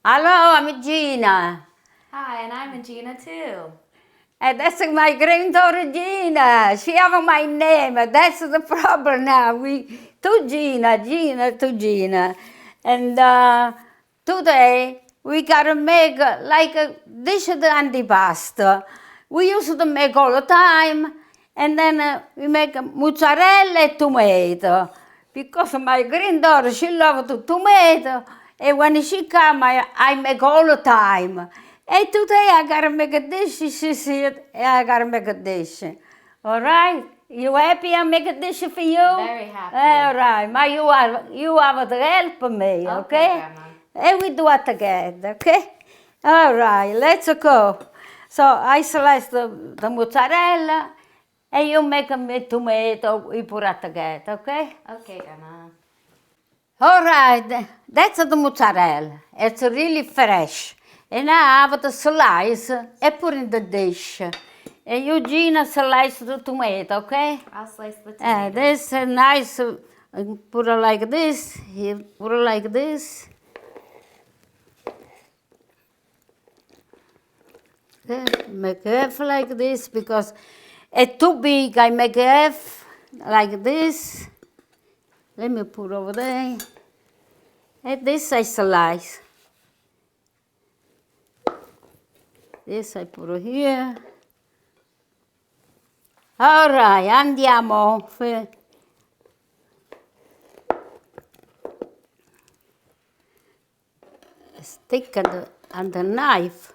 Hello, I'm Gina. Hi, and I'm Gina too. And that's my granddaughter Gina. She have my name. That's the problem now. To Gina. And today we gotta make like a dish of the antipasta. We used to make all the time. And then we make mozzarella and tomato. Because my granddaughter, she loves the tomato. And when she come, I make all the time. And today I gotta make a dish. She said, I gotta make a dish. All right? You happy I make a dish for you? Very happy. All right. But you have to help me, okay? Grandma. And we do it together, okay? All right, let's go. So I slice the mozzarella, and you make a tomato, we put it together, okay? Okay, Grandma. All right, that's the mozzarella. It's really fresh. And I have to slice and put in the dish. And Eugenia slice the tomato, okay? I'll slice the tomato. This is nice. Put it like this. Here, put it like this. Okay, make half like this because it's too big. I make half like this. Let me put over there. And this I slice. This I put here. All right, andiamo. Stick on the knife.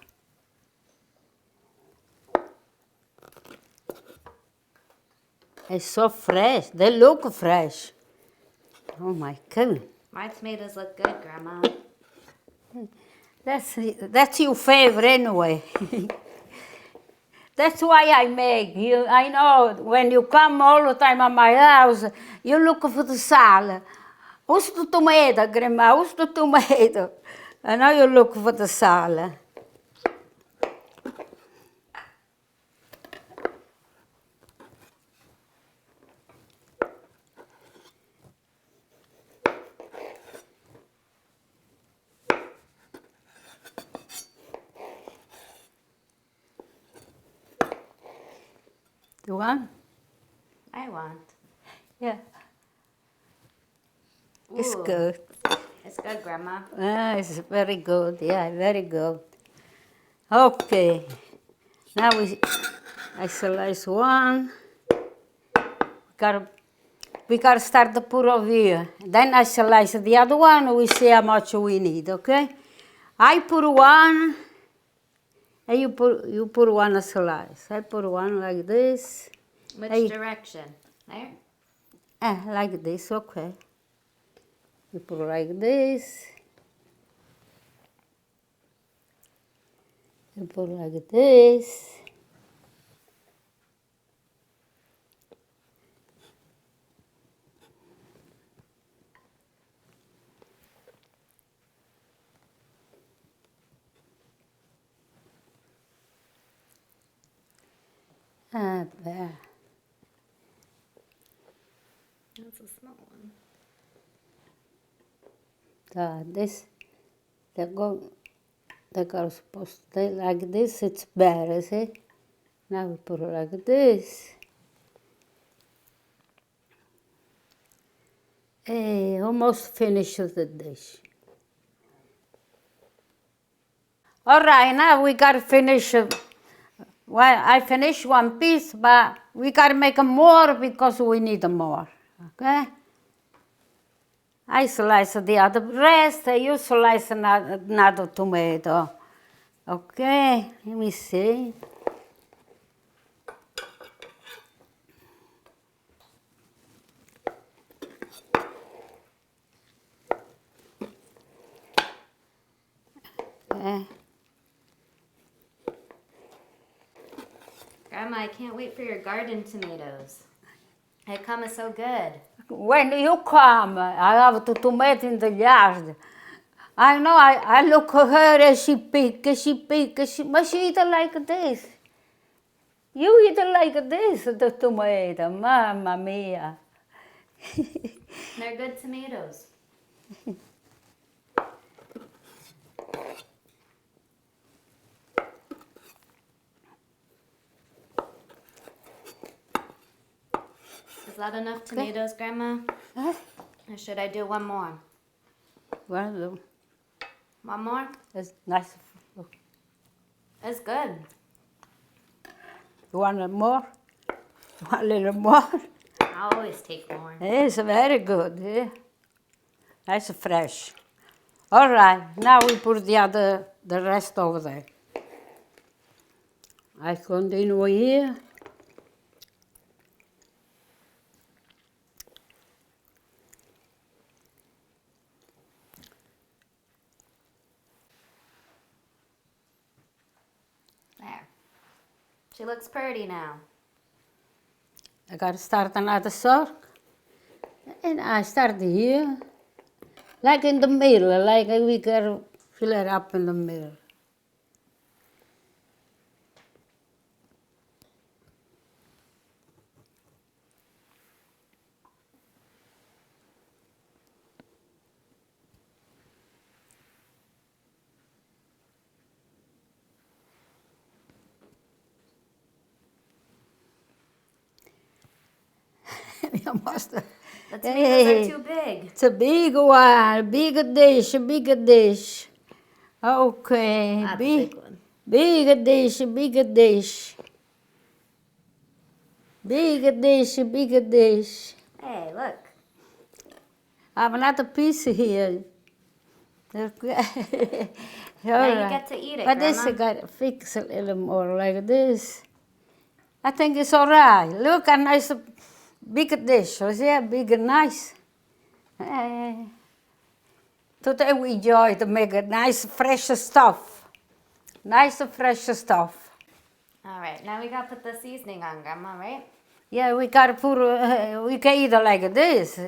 It's so fresh. They look fresh. Oh my God. My tomatoes look good, Grandma. That's your favorite anyway. That's why I make you. I know when you come all the time at my house, you look for the salad. Who's the tomato, Grandma? Who's the tomato? I know you look for the salad. You want? I want. Yeah. It's Ooh, good. It's good, Grandma. It's very good. Yeah, very good. Okay. Now I slice one. We gotta start to put over here. Then I slice the other one. We see how much we need. Okay. I put one, and you put one slice. I put one like this. Which direction? There? Like this. Okay. You put like this. You put like this. There. That's a small one. They go supposed to stay like this. It's better, see? Now we put it like this. Hey, almost finished the dish. All right, now we gotta finish. Well, I finished one piece, but we gotta make more because we need more. Okay? I slice the other rest, you slice another tomato. Okay, let me see. Okay. Grandma, I can't wait for your garden tomatoes. They come so good. When you come, I have the tomato in the yard. I know, I look at her and she pick, but she eat it like this. You eat it like this, the tomato, mamma mia. They're good tomatoes. Is that enough tomatoes, Grandma? Huh? Or should I do one more? One of them. One more? It's nice. It's good. You want more? You want a little more? I always take more. It's very good. Yeah. Nice and fresh. All right, now we put the rest over there. I continue here. There. She looks pretty now. I got to start another sock. And I start here. Like in the middle, like we got to fill it up in the middle. The tomatoes are too big. It's a big one, big dish, big dish. Okay, That's a big one. big dish, big dish. Big dish, big dish. Hey, look. I have another piece here. Okay. Now you get to eat it, But this I Grandma. got to fix a little more like this. I think it's all right. Look, a nice big dish. See, big and nice. Today we enjoy to make a nice fresh stuff. Nice fresh stuff. All right, now we got to put the seasoning on, Grandma, right? Yeah, we got to put, we can eat it like this.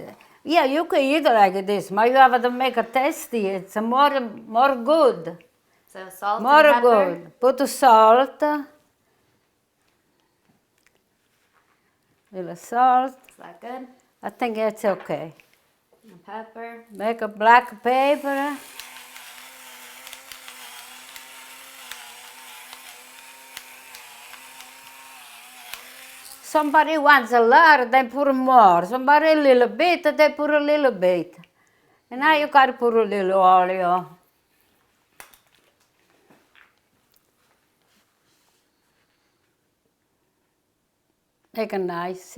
Yeah, you can eat it like this, but you have to make it tasty. It's more good. So salt More and pepper. good. Put the salt. Little salt. Is that good? I think it's okay. And pepper. Make a black pepper. Somebody wants a lot, they put more. Somebody a little bit, they put a little bit. And now you got to put a little oil. Make a nice.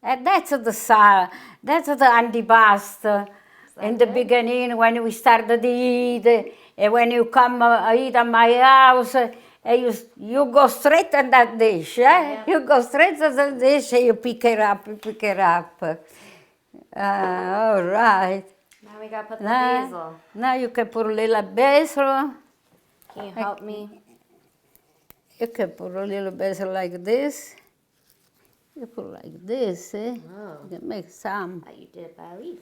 And that's the salad. That's the antipasto. In the beginning, when we started to eat, and when you come eat at my house, you go straight to that dish. Yeah. You go straight to the dish and you pick it up, all right. Now we got to put the basil. Now you can put a little basil. Can you help me? You can put a little basil like this. You put like this, eh? Oh. You can make some. How you did it by leaf.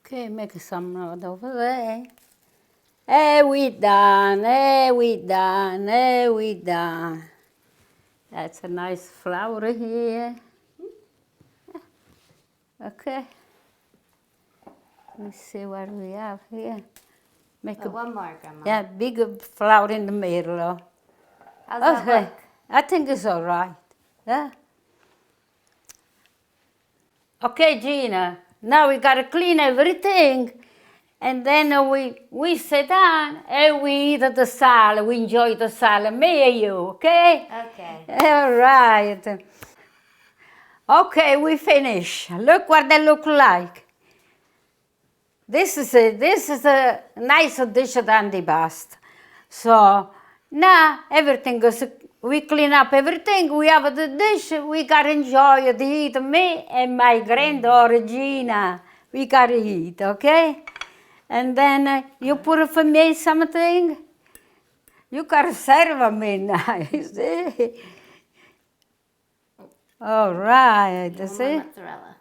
Okay, make some over there. Hey, we done. Hey, we done. Hey, we done. That's a nice flower here. Okay. Let's see what we have here. Make Put one more, Grandma. yeah, big flower in the middle. How's that Okay, look? I think it's all right. Yeah. Okay, Gina. Now we gotta clean everything, and then we sit down and we eat the salad. We enjoy the salad, me and you. Okay. Okay. All right. Okay, we finish. Look what they look like. This is a nice dish of antipasto. So now everything is, we clean up everything. We have the dish. We gotta enjoy to eat. Me and my granddaughter Gina. We gotta eat, okay? And then you put for me something. You gotta serve me now. You see? All right. One See? more mozzarella.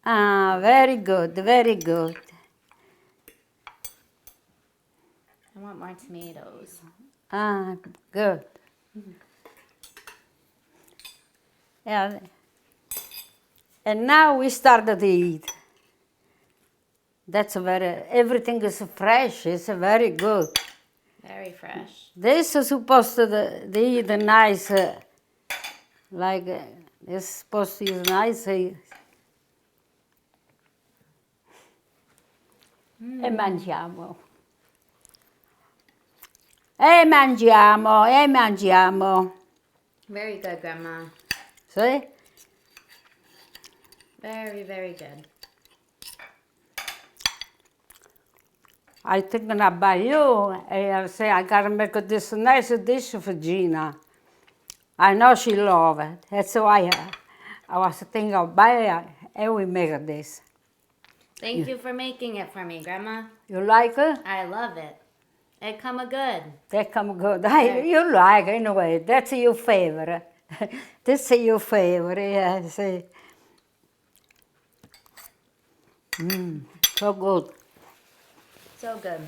Ah, very good, very good. I want more tomatoes. Ah, good. Yeah. And now we started to eat. Everything is fresh, it's very good. Very fresh. This is supposed to eat nice, it's supposed to eat nice. E mangiamo. E mangiamo, e mangiamo. Very good, Grandma. See? Very, very good. I thinking about you, and I say I gotta make this nice dish for Gina. I know she love it. That's why I was thinking about it, and we make this. Thank you for making it for me, Grandma. You like it? I love it. It come a good. They come good. Yeah. You like it anyway. That's your favorite. This is your favorite, yeah. See. So good. So good.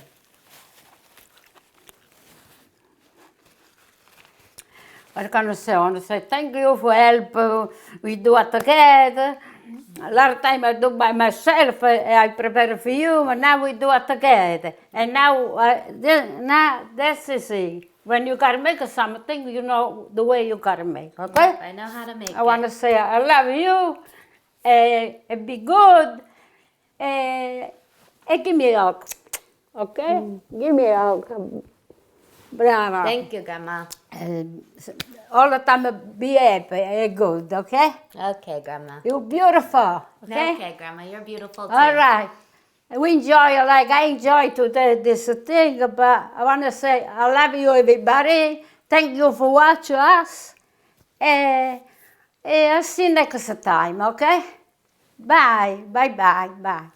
What can I say? I want to say thank you for help. We do it together. A lot of time I do by myself. I prepare for you, but now we do it together. And now, that's the thing. When you gotta make something, you know the way you gotta make. Okay? Yep, I know how to make it. I want to say I love you. And be good. And give me a hug. Okay? Give me a hug. Brava. Thank you, Grandma. All the time be happy and good, okay? Okay, Grandma. You're beautiful, okay? Okay, Grandma. You're beautiful too. All right. We enjoy, like I enjoy today this thing, but I want to say I love you, everybody. Thank you for watching us. And I'll see you next time, okay? Bye, bye, bye, bye.